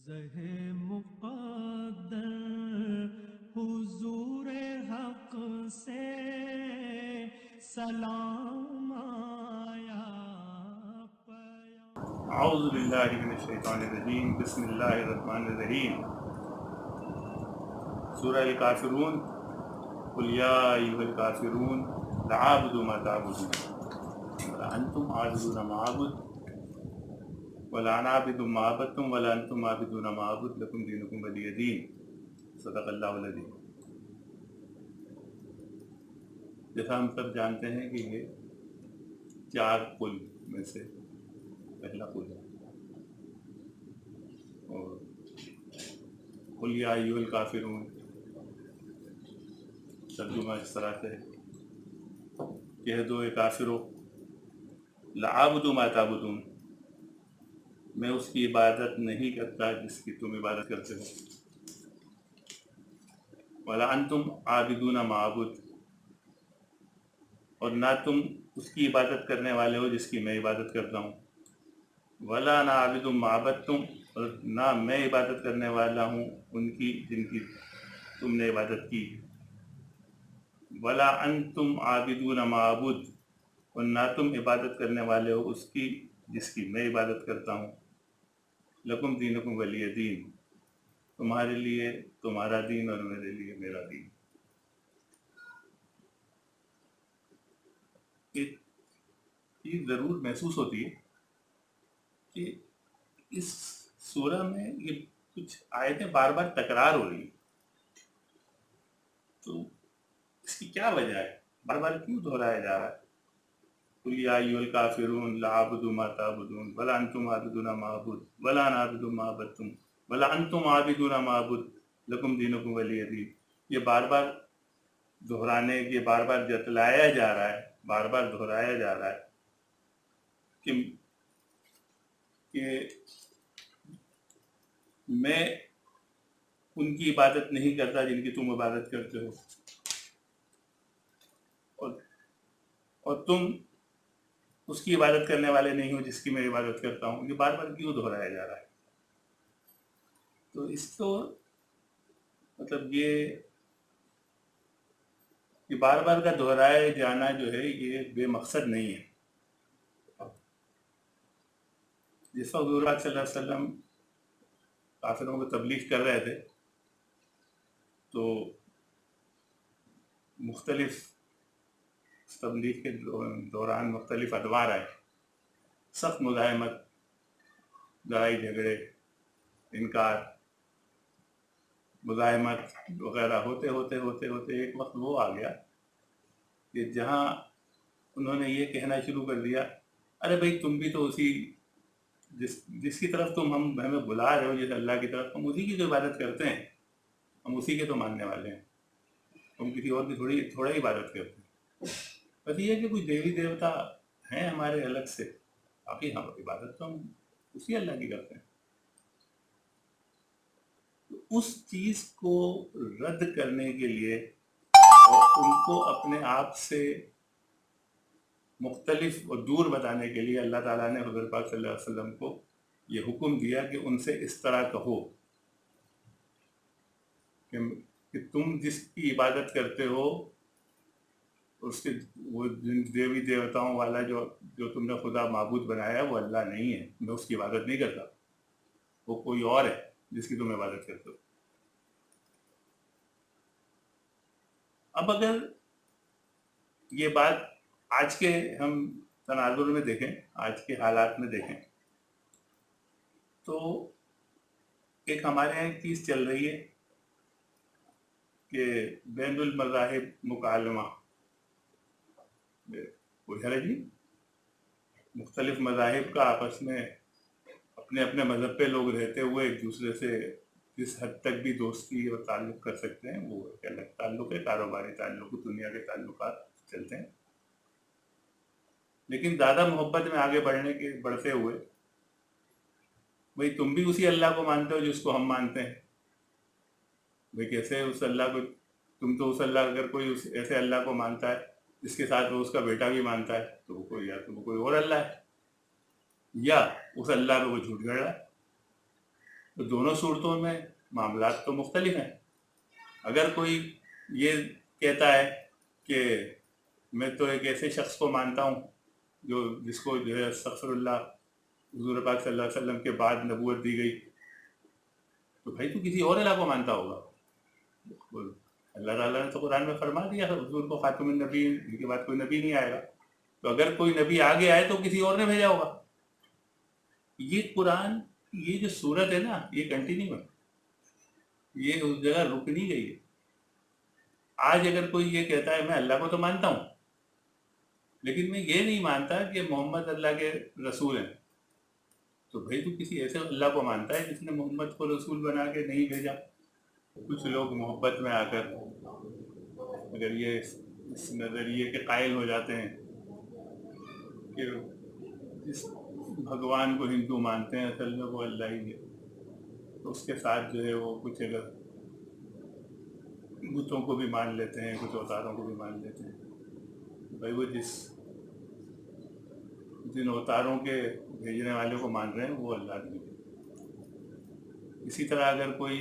زہ مقدر حضور حق سے سلام آیا اعوذ باللہ من الشیطان الرجیم بسم اللہ الرحمن الرحیم سورہ الکافرون قل یا ایھا الکافرون لا اعبد ما تعبدون ولا انتم عابدون ما اعبد ولا انا عابد ما عبدتم ولا انتم عابدون ما اعبد لکم دینکم ولی دین صدق اللہ العظیم۔ جیسا ہم سب جانتے ہیں کہ یہ 4 قل میں سے پہلا قل ہے، اور قل یا ایھا الکافرون ترجمہ اس طرح سے کہہ دو اے کافرو لا اعبد ما تعبدون، میں اس کی عبادت نہیں کرتا جس کی تم عبادت کرتے ہو، ولا انتم عابدون ما اعبد، اور نہ تم اس کی عبادت کرنے والے ہو جس کی میں عبادت کرتا ہوں، ولا انا عابد ما عبدتم، اور نہ میں عبادت کرنے والا ہوں ان کی جن کی تم نے عبادت کی، ولا انتم عابدون ما اعبد، اور نہ تم عبادت کرنے والے ہو اس کی جس کی میں عبادت کرتا ہوں، لکم دینکم ولی دین، تمہارے لیے تمہارا دین اور میرے لیے میرا دین۔ ایک چیز ضرور محسوس ہوتی ہے کہ اس سورہ میں یہ کچھ آیتیں بار بار تکرار ہو رہی ہیں، تو اس کی کیا وجہ ہے؟ بار بار کیوں دہرایا جا رہا ہے؟ قل یا ایھا الکافرون لا اعبد ما تعبدون ولا انتم عابدون ما اعبد ولا انا عابد ما عبدتم ولا انتم عابدون ما اعبد لکم دینکم ولی دین، یہ بار بار دہرانے، یہ بار بار جتلایا جا رہا ہے، بار بار دہرایا جا رہا ہے کہ میں ان کی عبادت نہیں کرتا جن کی تم عبادت کرتے ہو، اور تم اس کی عبادت کرنے والے نہیں ہو جس کی میں عبادت کرتا ہوں۔ یہ بار بار کیوں دہرایا جا رہا ہے؟ تو اس کو مطلب یہ بار بار کا دہرایا جانا جو ہے یہ بے مقصد نہیں ہے۔ جس وقت حضور صلی اللہ علیہ وسلم کافروں کو تبلیغ کر رہے تھے تو مختلف تبلیغ کے دوران مختلف ادوار آئے، سخت مزاحمت، لڑائی جھگڑے، انکار، مزاحمت وغیرہ ہوتے ایک وقت وہ آ گیا کہ جہاں انہوں نے یہ کہنا شروع کر دیا، ارے بھائی تم بھی تو اسی جس کی طرف تم ہمیں بلا رہے ہو، جس اللہ کی طرف، ہم اسی کی تو عبادت کرتے ہیں، ہم اسی کے تو ماننے والے ہیں، ہم کسی اور کی تھوڑا ہی عبادت کرتے ہیں۔ بس یہ ہے کہ کوئی دیوی دیوتا ہیں ہمارے الگ سے، باقی ہم عبادت تو ہم اسی اللہ کی کرتے ہیں۔ تو اس چیز کو رد کرنے کے لیے اور ان کو اپنے آپ سے مختلف اور دور بتانے کے لیے اللہ تعالیٰ نے حضور پاک صلی اللہ علیہ وسلم کو یہ حکم دیا کہ ان سے اس طرح کہو کہ تم جس کی عبادت کرتے ہو اس کے وہ دیوی دیوتاؤں والا جو تم نے خدا معبود بنایا وہ اللہ نہیں ہے، میں اس کی عبادت نہیں کرتا، وہ کوئی اور ہے جس کی تم عبادت کرتے ہو۔ اب اگر یہ بات آج کے ہم تناظر میں دیکھیں، آج کے حالات میں دیکھیں، تو ایک ہمارے یہاں ایک چیز چل رہی ہے کہ بین المذاہب مکالمہ، کوئی حرج نہیں، مختلف مذاہب کا آپس میں اپنے اپنے مذہب پہ لوگ رہتے ہوئے ایک دوسرے سے جس حد تک بھی دوستی اور تعلق کر سکتے ہیں وہ ایک الگ تعلق ہے، کاروباری تعلق، دنیا کے تعلقات چلتے ہیں، لیکن زیادہ محبت میں آگے بڑھتے ہوئے بھئی تم بھی اسی اللہ کو مانتے ہو جس کو ہم مانتے ہیں، بھئی کیسے اس اللہ کو، تم تو اس اللہ، اگر کوئی ایسے اللہ کو مانتا ہے جس کے ساتھ وہ اس کا بیٹا بھی مانتا ہے تو وہ کوئی اور اللہ ہے، یا اس اللہ کو وہ جھوٹ گڑ رہا ہے۔ تو دونوں صورتوں میں معاملات تو مختلف ہیں. اگر کوئی یہ کہتا ہے کہ میں تو ایک ایسے شخص کو مانتا ہوں جس کو جو ہے استغفر اللہ حضور پاک صلی اللہ علیہ وسلم کے بعد نبوت دی گئی، تو بھائی تو کسی اور الہ کو مانتا ہوگا. اللہ تعالیٰ نے تو قرآن میں فرما دیا حضور کو خاتم النبی، ان کے بعد کوئی نبی نہیں آئے گا. تو اگر کوئی نبی آگے آئے تو کسی اور نے بھیجا ہوگا. یہ قرآن، یہ جو صورت ہے نا، یہ کنٹینیو ہے، یہ اس جگہ رک نہیں گئی ہے. آج اگر کوئی یہ کہتا ہے میں اللہ کو تو مانتا ہوں لیکن میں یہ نہیں مانتا کہ محمد اللہ کے رسول ہیں، تو بھائی تو کسی ایسے اللہ کو مانتا ہے جس نے محمد کو رسول بنا کے نہیں بھیجا. کچھ لوگ محبت میں آ کر اگر یہ اس نظریے کے قائل ہو جاتے ہیں کہ جس بھگوان کو ہندو مانتے ہیں اصل میں وہ اللہ ہی ہے، تو اس کے ساتھ جو ہے وہ کچھ اگر بتوں کو بھی مان لیتے ہیں، کچھ اوتاروں کو بھی مان لیتے ہیں. بھائی وہ جن اوتاروں کے بھیجنے والے کو مان رہے ہیں وہ اللہ نہیں ہے. اسی طرح اگر کوئی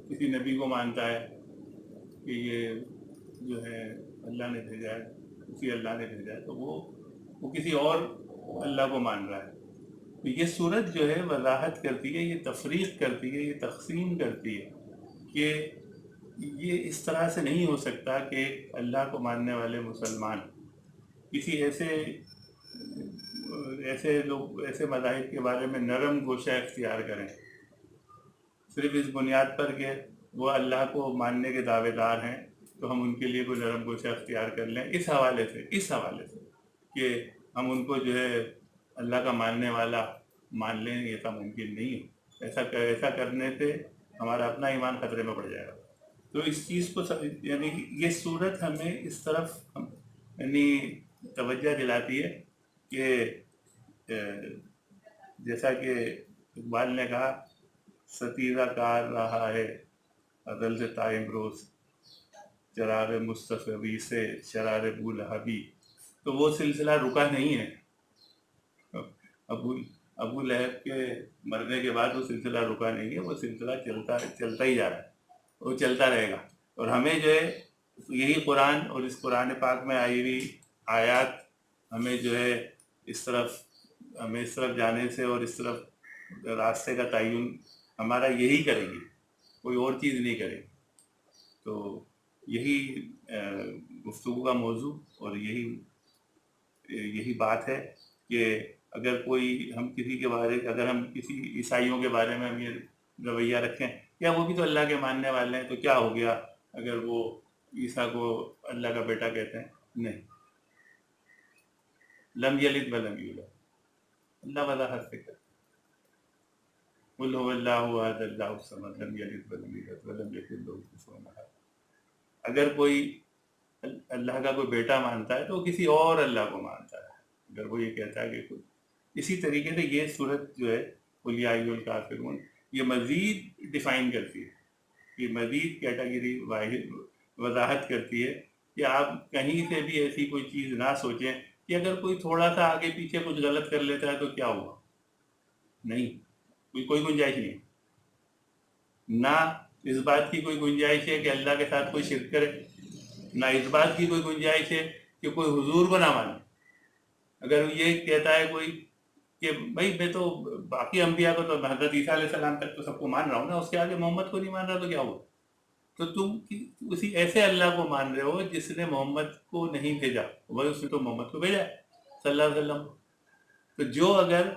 کسی نبی کو مانتا ہے کہ یہ جو ہے اللہ نے بھیجا ہے، اسی اللہ نے بھیجا ہے، تو وہ کسی اور اللہ کو مان رہا ہے. تو یہ صورت جو ہے وضاحت کرتی ہے، یہ تفریق کرتی ہے، یہ تقسیم کرتی ہے کہ یہ اس طرح سے نہیں ہو سکتا کہ اللہ کو ماننے والے مسلمان کسی ایسے مذاہب کے بارے میں نرم گوشہ اختیار کریں صرف اس بنیاد پر کہ وہ اللہ کو ماننے کے دعوے دار ہیں تو ہم ان کے لیے کوئی نرم گوشہ اختیار کر لیں اس حوالے سے کہ ہم ان کو جو ہے اللہ کا ماننے والا مان لیں. یہ تو ممکن نہیں ہے. ایسا کرنے سے ہمارا اپنا ایمان خطرے میں پڑ جائے گا. تو اس چیز کو یعنی یہ صورت ہمیں اس طرف یعنی توجہ دلاتی ہے کہ جیسا کہ اقبال نے کہا ستیرہ کار رہا ہے ازل سے تا امروز چراغ مصطفی سے شرار ابو لہبی. تو وہ سلسلہ رکا نہیں ہے. ابو لہب کے مرنے کے بعد وہ سلسلہ رکا نہیں ہے، وہ سلسلہ چلتا ہی جا رہا ہے، وہ چلتا رہے گا. اور ہمیں جو ہے یہی قرآن اور اس قرآن پاک میں آئی ہوئی آیات ہمیں جو ہے اس طرف جانے سے اور اس طرف راستے کا تعین ہمارا یہی کرے گی، کوئی اور چیز نہیں کرے گی. تو یہی گفتگو کا موضوع اور یہی بات ہے کہ اگر ہم کسی عیسائیوں کے بارے میں ہم یہ رویہ رکھیں یا وہ بھی تو اللہ کے ماننے والے ہیں، تو کیا ہو گیا اگر وہ عیسیٰ کو اللہ کا بیٹا کہتے ہیں؟ نہیں. لم یلد ولم یولد، اللہ وضاحت سے کرتے قل هو اللہ احد اللہ الصمد لم یلد ولم یولد ولم یکن له کفوا احد. اگر کوئی اللہ کا کوئی بیٹا مانتا ہے تو وہ کسی اور اللہ کو مانتا ہے. اگر وہ یہ کہتا ہے کہ کوئی اسی طریقے سے یہ صورت جو ہے قل یا ایھا الکافرون یہ مزید ڈیفائن کرتی ہے، یہ مزید کیٹیگری وضاحت کرتی ہے کہ آپ کہیں سے بھی ایسی کوئی چیز نہ سوچیں کہ اگر کوئی تھوڑا سا آگے پیچھے کچھ غلط کر لیتا ہے تو کیا ہوا. نہیں، کوئی گنجائش نہیں. نہ اس بات کی کوئی گنجائش ہے کہ اللہ کے ساتھ کوئی شرک کرے، نہ اس بات کی کوئی گنجائش ہے کہ کوئی حضور کو نہ مانے. اگر یہ کہتا ہے کوئی کہ بھائی میں تو باقی انبیاء کو تو حضرت عیسیٰ علیہ السلام تک تو سب کو مان رہا ہوں نا، اس کے آگے محمد کو نہیں مان رہا تو کیا ہوا؟ تو تم اسی ایسے اللہ کو مان رہے ہو جس نے محمد کو نہیں بھیجا. بھائی اس نے تو محمد کو بھیجا ہے صلی اللہ علیہ وسلم. تو جو اگر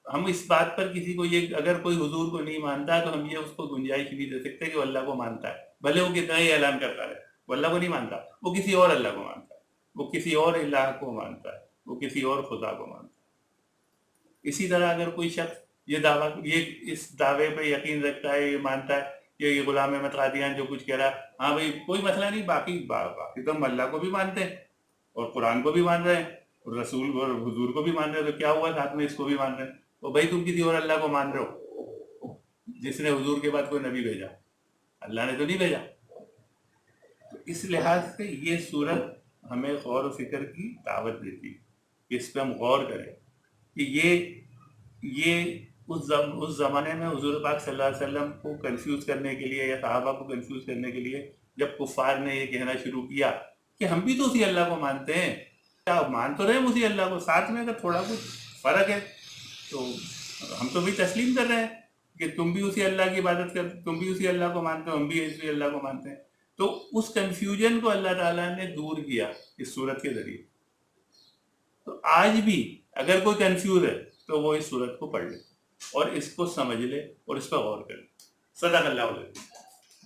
ہم اس بات پر کسی کو اگر کوئی حضور کو نہیں مانتا تو ہم یہ اس کو گنجائش نہیں دے سکتے کہ وہ اللہ کو مانتا ہے، بھلے وہ کتنا ہی اعلان کرتا رہے. وہ اللہ کو نہیں مانتا، وہ کسی اور اللہ کو مانتا ہے، وہ کسی اور الہ کو مانتا ہے، وہ کسی اور خدا کو مانتا ہے. اسی طرح اگر کوئی شخص اس دعوے پہ یقین رکھتا ہے، یہ مانتا ہے کہ یہ غلام احمد قادیان جو کچھ کہہ رہا ہے، ہاں بھائی کوئی مسئلہ نہیں، باقی تو ہم اللہ کو بھی مانتے ہیں اور قرآن کو بھی مان رہے ہیں اور رسول اور حضور کو بھی مان رہے ہیں، تو کیا ہوا ساتھ میں اس کو بھی مان رہے ہیں. تو بھائی تم کسی اور اللہ کو مان رہے ہو جس نے حضور کے بعد کوئی نبی بھیجا، اللہ نے تو نہیں بھیجا. تو اس لحاظ سے یہ صورت ہمیں غور و فکر کی دعوت دیتی ہے، اس پہ ہم غور کریں کہ یہ اس زمانے میں حضور پاک صلی اللہ علیہ وسلم کو کنفیوز کرنے کے لیے یا صحابہ کو کنفیوز کرنے کے لیے جب کفار نے یہ کہنا شروع کیا کہ ہم بھی تو اسی اللہ کو مانتے ہیں، کیا مان تو رہے ہیں اسی اللہ کو، ساتھ میں اگر تھوڑا کچھ فرق ہے تو ہم تو بھی تسلیم کر رہے ہیں کہ تم بھی اسی اللہ کی عبادت کر، تم بھی اسی اللہ کو مانتے ہو، ہم بھی اسی اللہ کو مانتے ہیں. تو اس کنفیوژن کو اللہ تعالیٰ نے دور کیا اس صورت کے ذریعے. تو آج بھی اگر کوئی کنفیوز ہے تو وہ اس صورت کو پڑھ لے اور اس کو سمجھ لے اور اس پر غور کر لے. صدق اللہ علیہ.